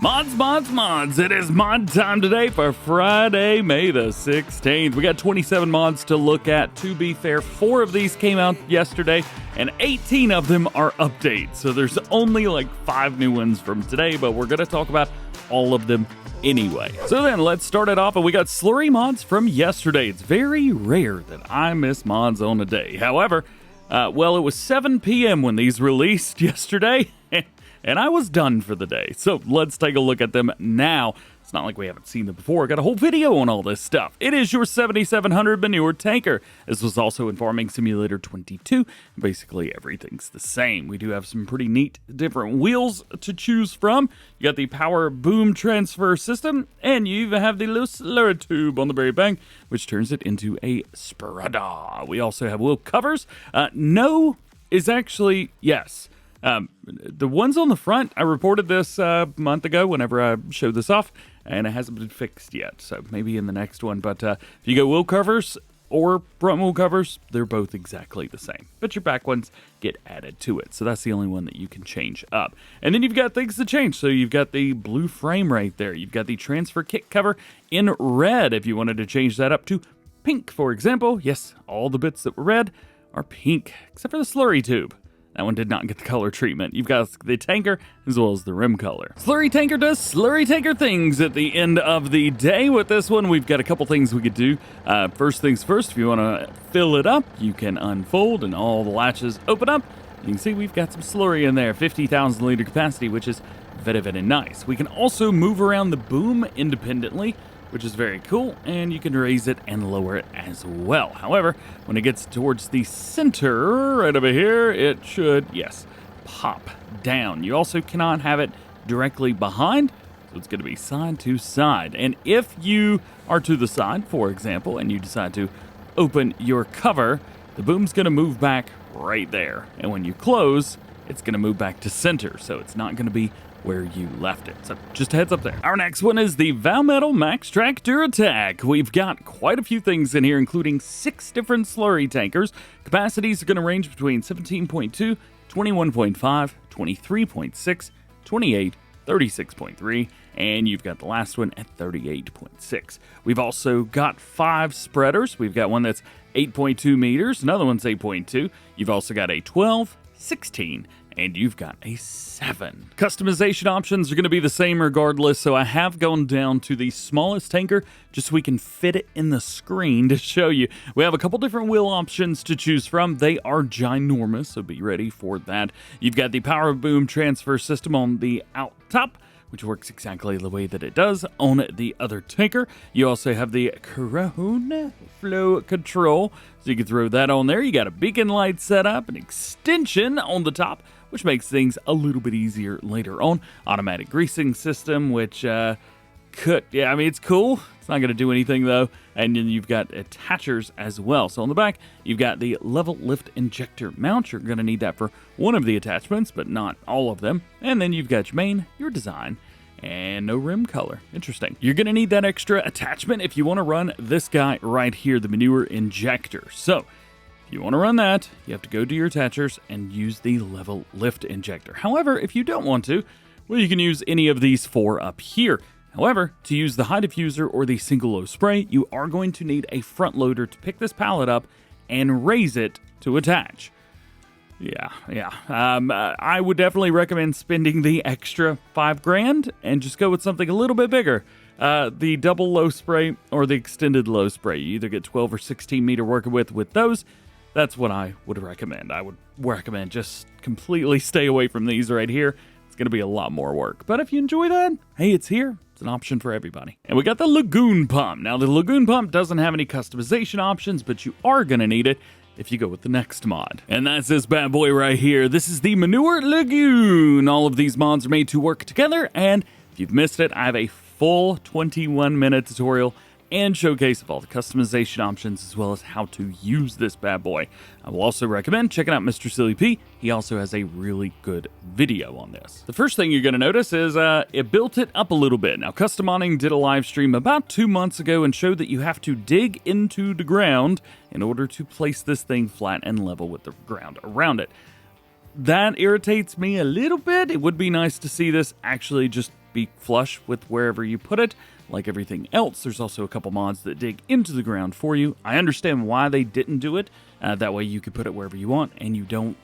Mods, it is mod time today for Friday, May the 16th. We got 27 mods to look at. To be fair, 4 of these came out yesterday, and 18 of them are updates. So there's only like 5 new ones from today, but we're going to talk about all of them anyway. So then let's start it off, and we got slurry mods from yesterday. It's very rare that I miss mods on a day. However, it was 7 p.m. when these released yesterday, and I was done for the day. So let's take a look at them now. It's not like we haven't seen them before. I got a whole video on all this stuff. It is your 7700 manure tanker. This was also in Farming Simulator 22. Basically, everything's the same. We do have some pretty neat different wheels to choose from. You got the power boom transfer system, and you even have the little slurry tube on the very back, which turns it into a spreader. We also have wheel covers. No is actually yes. The ones on the front, I reported this a month ago whenever I showed this off, and it hasn't been fixed yet, so maybe in the next one. But if you go wheel covers or front wheel covers, they're both exactly the same. But your back ones get added to it, so that's the only one that you can change up. And then you've got things to change. So you've got the blue frame right there. You've got the transfer kit cover in red if you wanted to change that up to pink, for example. Yes, all the bits that were red are pink, except for the slurry tube. That one did not get the color treatment. You've got the tanker as well as the rim color. Slurry tanker does slurry tanker things at the end of the day. With this one, we've got a couple things we could do. First things first, if you want to fill it up, you can unfold and all the latches open up. You can see we've got some slurry in there, 50,000 liter capacity, which is very, very nice. We can also move around the boom independently, which is very cool, and you can raise it and lower it as well. However, when it gets towards the center, right over here, it should, yes, pop down. You also cannot have it directly behind, so it's going to be side to side. And if you are to the side, for example, and you decide to open your cover, the boom's going to move back right there. And when you close, it's going to move back to center, so it's not going to be where you left it. So just a heads up there. Our next one is the Valmetal Maxx-Trac Dura-Tech. We've got quite a few things in here, including 6 different slurry tankers. Capacities are going to range between 17.2, 21.5, 23.6, 28, 36.3, and you've got the last one at 38.6. We've also got 5 spreaders. We've got one that's 8.2 meters, another one's 8.2. You've also got a 12, 16, and you've got a 7. Customization options are going to be the same regardless, so I have gone down to the smallest tanker just so we can fit it in the screen to show you. We have a couple different wheel options to choose from. They are ginormous, so be ready for that. You've got the power boom transfer system on the out top, which works exactly the way that it does on the other tanker. You also have the Corona flow control, so you can throw that on there. You got a beacon light set up, an extension on the top, which makes things a little bit easier later on. Automatic greasing system, which it's cool. It's not going to do anything though. And then you've got attachers as well. So on the back, you've got the level lift injector mount. You're going to need that for one of the attachments, but not all of them. And then you've got your main, your design, and no rim color. Interesting. You're going to need that extra attachment if you want to run this guy right here, the manure injector. So if you want to run that, you have to go to your attachers and use the level lift injector. However, if you don't want to, well, you can use any of these 4 up here. However, to use the high diffuser or the single low spray, you are going to need a front loader to pick this pallet up and raise it to attach. I would definitely recommend spending the extra $5,000 and just go with something a little bit bigger. The double low spray or the extended low spray. You either get 12 or 16 meter working with those. That's what I would recommend. I would recommend just completely stay away from these right here. It's going to be a lot more work. But if you enjoy that, hey, it's here. It's an option for everybody. And we got the Lagoon Pump. Now, the Lagoon Pump doesn't have any customization options, but you are going to need it if you go with the next mod. And that's this bad boy right here. This is the Manure Lagoon. All of these mods are made to work together, and if you've missed it, I have a full 21-minute tutorial and showcase of all the customization options as well as how to use this bad boy. I will also recommend checking out Mr. Silly P. He also has a really good video on this. The first thing you're going to notice is it built it up a little bit. Now, Custom Modding did a live stream about 2 months ago and showed that you have to dig into the ground in order to place this thing flat and level with the ground around it. that irritates me a little bit. It would be nice to see this actually just be flush with wherever you put it. Like everything else, there's also a couple mods that dig into the ground for you. I understand why they didn't do it. That way you could put it wherever you want and you don't,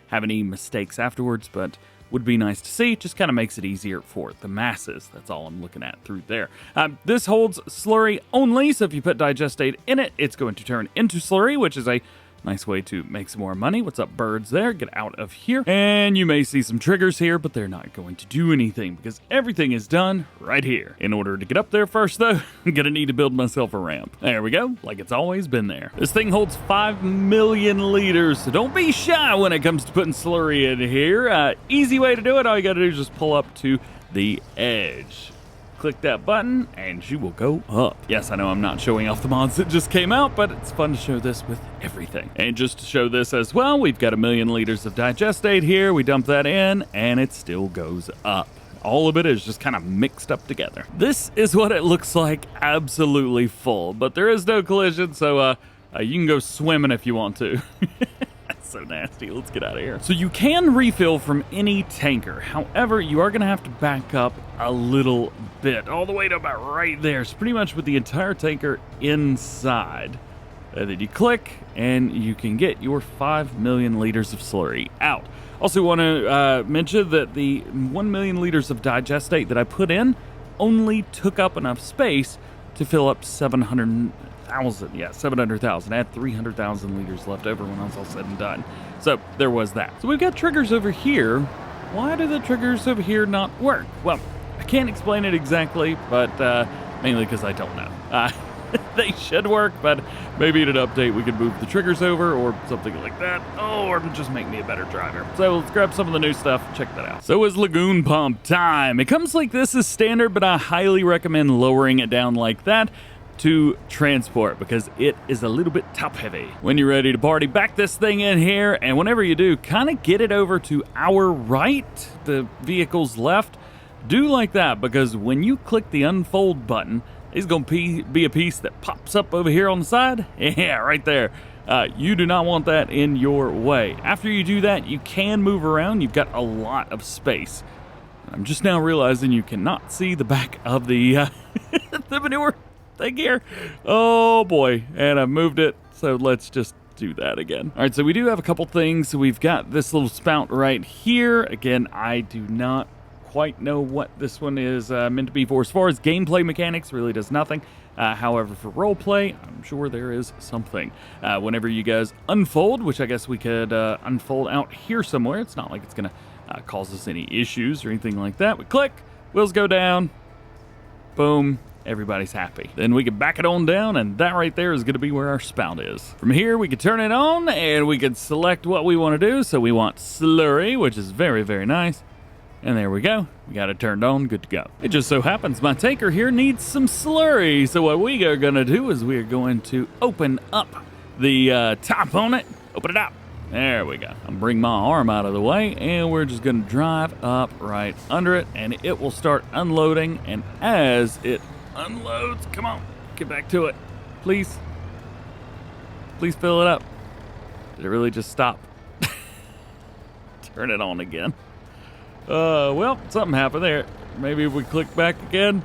have any mistakes afterwards, but would be nice to see. Just kind of makes it easier for the masses. That's all I'm looking at through there. This holds slurry only, so if you put digestate in it, it's going to turn into slurry, which is a nice way to make some more money. What's up, birds there? Get out of here. And you may see some triggers here, but they're not going to do anything because everything is done right here. In order to get up there first, though, I'm going to need to build myself a ramp. There we go, like it's always been there. This thing holds 5 million liters, so don't be shy when it comes to putting slurry in here. Easy way to do it. All you got to do is just pull up to the edge. Click that button and she will go up. Yes, I know I'm not showing off the mods that just came out, but it's fun to show this with everything. And just to show this as well, we've got 1 million liters of digestate here. We dump that in and it still goes up. All of it is just kind of mixed up together. This is what it looks like absolutely full, but there is no collision, so you can go swimming if you want to. So nasty. Let's get out of here. So you can refill from any tanker. However, you are going to have to back up a little bit, all the way to about right there. So pretty much with the entire tanker inside. And then you click and you can get your 5 million liters of slurry out. Also want to mention that the 1 million liters of digestate that I put in only took up enough space to fill up 700,000. Yeah, 700,000. I had 300,000 liters left over when I was all said and done. So there was that. So we've got triggers over here. Why do the triggers over here not work? Well, I can't explain it exactly, but mainly because I don't know. They should work, but maybe in an update we could move the triggers over or something like that. Oh, or just make me a better driver. So let's grab some of the new stuff. Check that out. So is lagoon pump time. It comes like this as standard, but I highly recommend lowering it down like that to transport because it is a little bit top heavy. When you're ready to party, back this thing in here, and whenever you do, kind of get it over to our right, the vehicle's left. Do like that because when you click the unfold button, it's going to be a piece that pops up over here on the side. Yeah, right there. You do not want that in your way. After you do that, you can move around. You've got a lot of space. I'm just now realizing you cannot see the back of the, the manure thing here. Oh boy, and I've moved it, so let's just do that again. All right, so we do have a couple things. So we've got this little spout right here. Again, I do not quite know what this one is meant to be for. As far as gameplay mechanics, really does nothing. However, for roleplay, I'm sure there is something. Whenever you guys unfold, which I guess we could unfold out here somewhere, it's not like it's gonna cause us any issues or anything like that. We click, wheels go down, boom, everybody's happy. Then we can back it on down, and that right there is going to be where our spout is. From here, we can turn it on, and we can select what we want to do. So we want slurry, which is very, very nice. And there we go. We got it turned on, good to go. It just so happens my tanker here needs some slurry. So what we are going to do is we are going to open up the top on it. Open it up. There we go. I'll bring my arm out of the way, and we're just going to drive up right under it, and it will start unloading. And as it unloads, come on, get back to it. Please. Please fill it up. Did it really just stop? Turn it on again. Well, something happened there. Maybe if we click back again.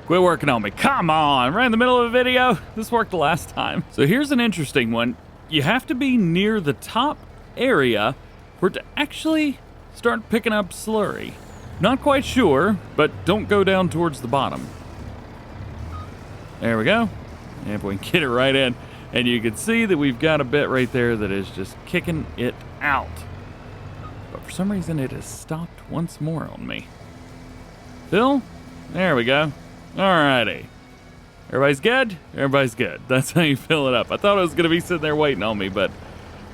Quit working on me. Come on, right in the middle of a video. This worked the last time. So here's an interesting one. You have to be near the top area for it to actually start picking up slurry. Not quite sure, but don't go down towards the bottom. There we go. And if we can get it right in. And you can see that we've got a bit right there that is just kicking it out. But for some reason it has stopped once more on me. Fill? There we go. Alrighty. Everybody's good? Everybody's good. That's how you fill it up. I thought it was going to be sitting there waiting on me, but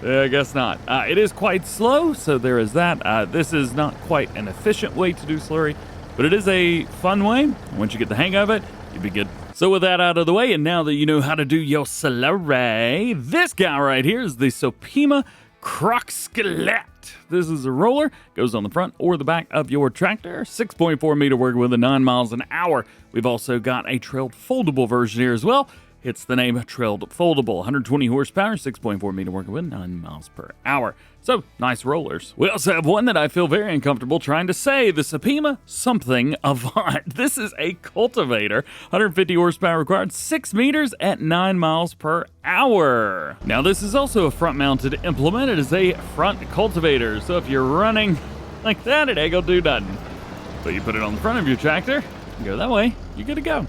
I guess not. It is quite slow, so there is that. This is not quite an efficient way to do slurry, but it is a fun way. Once you get the hang of it, you'll be good. So with that out of the way, and now that you know how to do your slurry, this guy right here is the Sopema Croskillette. This is a roller, goes on the front or the back of your tractor. 6.4 meter working with 9 miles an hour. We've also got a trailed foldable version here as well. hits the name Trailed Foldable. 120 horsepower, 6.4 meter working with 9 miles per hour. So, nice rollers. We also have one that I feel very uncomfortable trying to say, the Sopema something Avant. This is a cultivator, 150 horsepower required, 6 meters at 9 miles per hour. Now, this is also a front-mounted implement. It is a front cultivator, so if you're running like that, it ain't gonna do nothing. So you put it on the front of your tractor, go that way, you're good to go.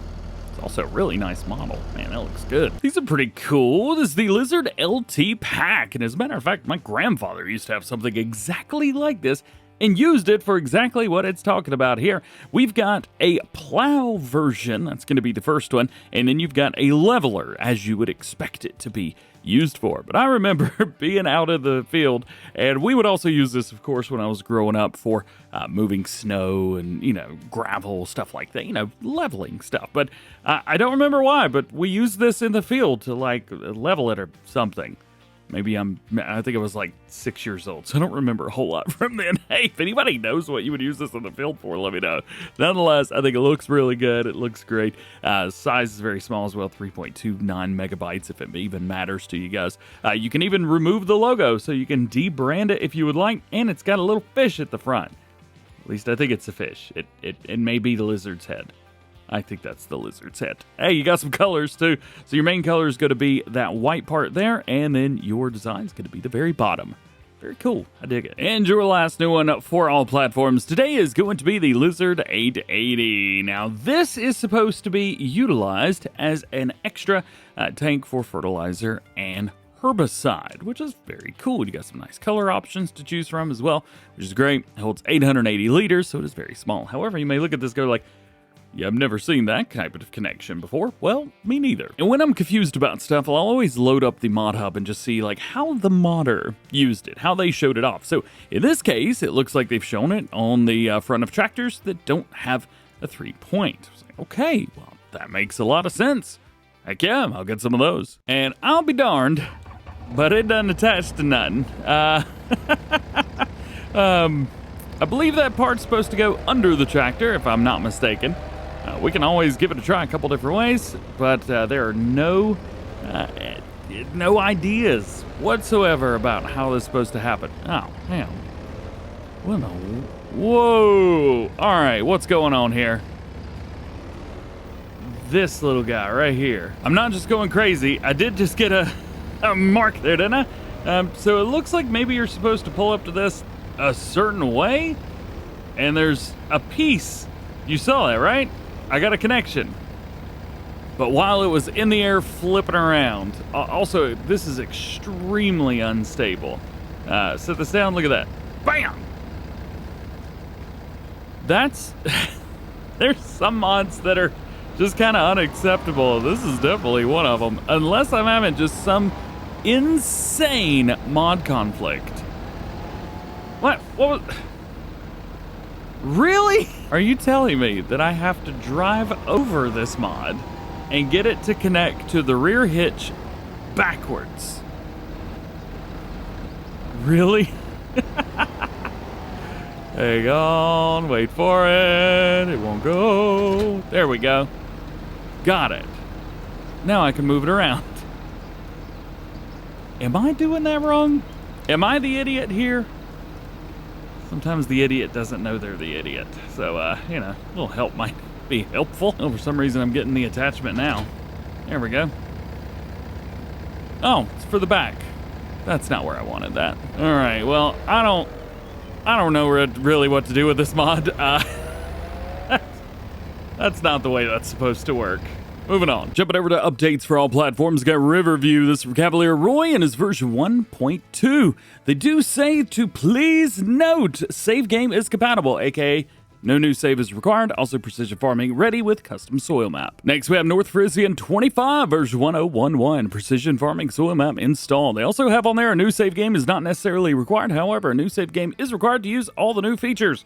Also a really nice model. Man, that looks good. These are pretty cool. This is the Lizard LT Pack. And as a matter of fact, my grandfather used to have something exactly like this and used it for exactly what it's talking about here. We've got a plow version. That's going to be the first one. And then you've got a leveler, as you would expect it to be used for. But I remember being out in the field, and we would also use this, of course, when I was growing up for moving snow and, gravel, stuff like that, leveling stuff. But I don't remember why, but we used this in the field to, level it or something. Maybe I think I was like 6 years old, so I don't remember a whole lot from then. Hey, if anybody knows what you would use this in the field for, let me know. Nonetheless, I think it looks really good. It looks great. Size is very small as well, 3.29 megabytes, if it even matters to you guys. You can even remove the logo, so you can debrand it if you would like, and it's got a little fish at the front. At least I think it's a fish. It may be the lizard's head. I think that's the lizard's head. Hey, you got some colors too. So your main color is going to be that white part there, and then your design is going to be the very bottom. Very cool. I dig it. And your last new one for all platforms today is going to be the Lizard 880. Now, this is supposed to be utilized as an extra tank for fertilizer and herbicide, which is very cool. You got some nice color options to choose from as well, which is great. It holds 880 liters, so it is very small. However, you may look at this go like, yeah, I've never seen that type of connection before. Well, me neither. And when I'm confused about stuff, I'll always load up the mod hub and just see how the modder used it, how they showed it off. So in this case, it looks like they've shown it on the front of tractors that don't have a 3-point. Okay, well, that makes a lot of sense. Heck yeah, I'll get some of those. And I'll be darned, but it doesn't attach to nothing. I believe that part's supposed to go under the tractor, if I'm not mistaken. We can always give it a try a couple different ways, but there are no ideas whatsoever about how this is supposed to happen. Oh, man. Whoa! All right, what's going on here? This little guy right here. I'm not just going crazy. I did just get a mark there, didn't I? So it looks like maybe you're supposed to pull up to this a certain way, and there's a piece. You saw that, right? I got a connection. But while it was in the air flipping around, also, this is extremely unstable. Set this down, look at that. Bam! That's... There's some mods that are just kind of unacceptable. This is definitely one of them. Unless I'm having just some insane mod conflict. What was... Really? Are you telling me that I have to drive over this mod and get it to connect to the rear hitch backwards? Really? Hang on, wait for it. It won't go. There we go. Got it. Now I can move it around. Am I doing that wrong? Am I the idiot here? Sometimes the idiot doesn't know they're the idiot. So, a little help might be helpful. Oh, for some reason I'm getting the attachment now. There we go. Oh, it's for the back. That's not where I wanted that. All right, well, I don't know really what to do with this mod. That's not the way that's supposed to work. Moving on. Jumping over to updates for all platforms. Got Riverview. This is from Cavalier Roy and his version 1.2. They do say to please note, save game is compatible, aka no new save is required. Also precision farming ready with custom soil map. Next we have North Frisian 25 version 1011. Precision farming soil map installed. They also have on there a new save game is not necessarily required. However, a new save game is required to use all the new features.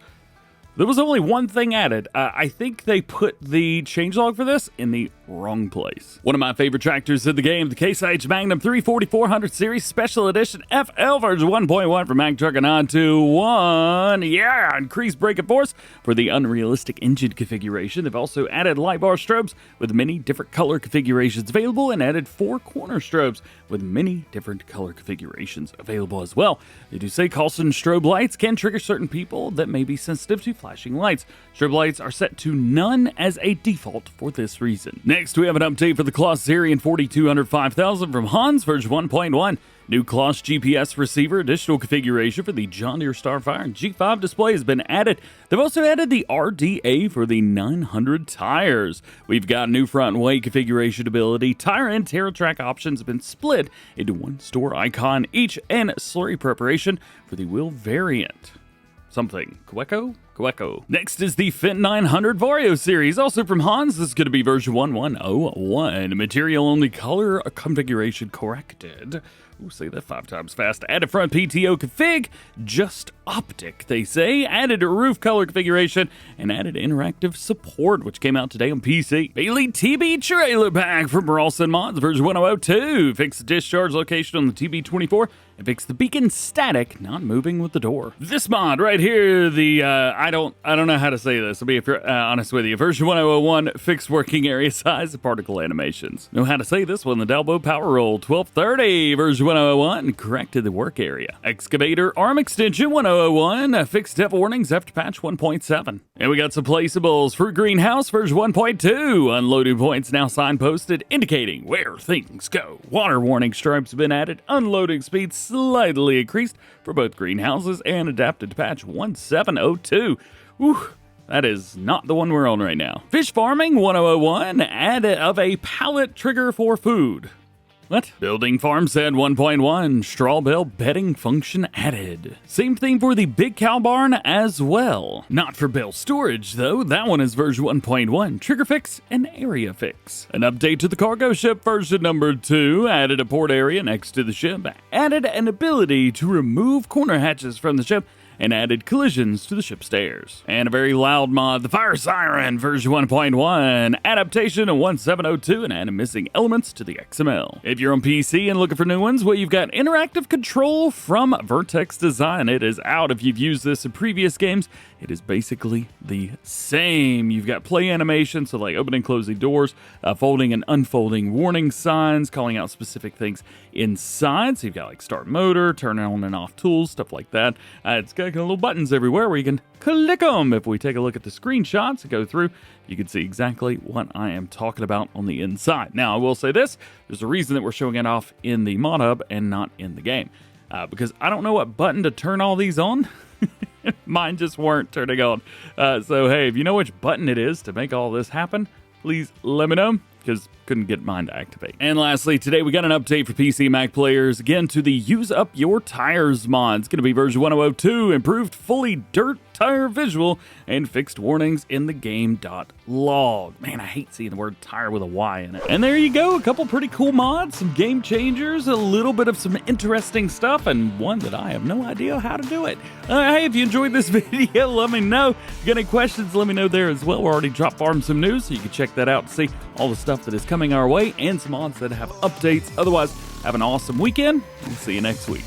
There was only one thing added. I think they put the changelog for this in the wrong place. One of my favorite tractors in the game, the IH Magnum 340-400 Series Special Edition FL version 1.1 from Maxx-Trac and on to 1. Yeah, increased braking force for the unrealistic engine configuration. They've also added light bar strobes with many different color configurations available and added 4 corner strobes with many different color configurations available as well. They do say caution strobe lights can trigger certain people that may be sensitive to flashing lights. Strobe lights are set to none as a default for this reason. Next, we have an update for the Claas Xerion 4200-5000 from Hans version 1.1. New Claas GPS receiver, additional configuration for the John Deere Starfire and G5 display has been added. They've also added the RDA for the 900 tires. We've got new front and weight configuration ability. Tire and Roteritalia options have been split into one store icon each, and slurry preparation for the wheel variant. Something. Queco? Next is the Fendt 900 Vario series, also from Hans. This is going to be version 1101. Material only, color configuration corrected. Ooh, say that 5 times fast. Added front PTO config, just optic, they say. Added a roof color configuration, and added interactive support, which came out today on PC. Bale TB trailer pack from Ralston Mods, version 1002. Fix the discharge location on the TB24, and fix the beacon static, not moving with the door. This mod right here, the, I don't know how to say this, I'll be honest with you. Version 1001, fixed working area size and particle animations. Know how to say this one, the Dalbo PowerRoll 1230, version 101, corrected the work area. Excavator Arm Extension 1001, fixed depth warnings after patch 1.7. And we got some placeables. Fruit greenhouse version 1.2, unloading points now signposted, indicating where things go. Water warning stripes have been added, unloading speed slightly increased for both greenhouses and adapted to patch 1702. Whew. That is not the one we're on right now. Fish farming 1001, add of a pallet trigger for food. What? Building farm said 1.1, straw bale bedding function added. Same thing for the big cow barn as well. Not for Bale Storage though, that one is version 1.1, trigger fix and area fix. An update to the cargo ship version number 2, added a port area next to the ship, added an ability to remove corner hatches from the ship, and added collisions to the ship stairs. And a very loud mod, the Fire Siren version 1.1, adaptation of 1702 and added missing elements to the XML. If you're on PC and looking for new ones, well, you've got interactive control from Vertex Design. It is out. If you've used this in previous games, it is basically the same. You've got play animation, so like opening and closing doors, folding and unfolding warning signs, calling out specific things inside. So you've got like start motor, turn on and off tools, stuff like that. It's got little buttons everywhere where you can click them. If we take a look at the screenshots and go through, you can see exactly what I am talking about on the inside. Now, I will say this, there's a reason that we're showing it off in the mod hub and not in the game. Because I don't know what button to turn all these on. Mine just weren't turning on. So, hey, if you know which button it is to make all this happen, please let me know, because couldn't get mine to activate. And lastly, today we got an update for PC Mac players, again to the Use Up Your Tires mod. It's going to be version 1002, improved fully dirt tire visual, and fixed warnings in the game.log. Man, I hate seeing the word tire with a Y in it. And there you go, a couple pretty cool mods, some game changers, a little bit of some interesting stuff, and one that I have no idea how to do it. Hey, if you enjoyed this video, let me know. If you got any questions, let me know there as well. We're already drop farmed some news, so you can check that out to see all the stuff that is coming our way and some mods that have updates. Otherwise, have an awesome weekend. We'll see you next week.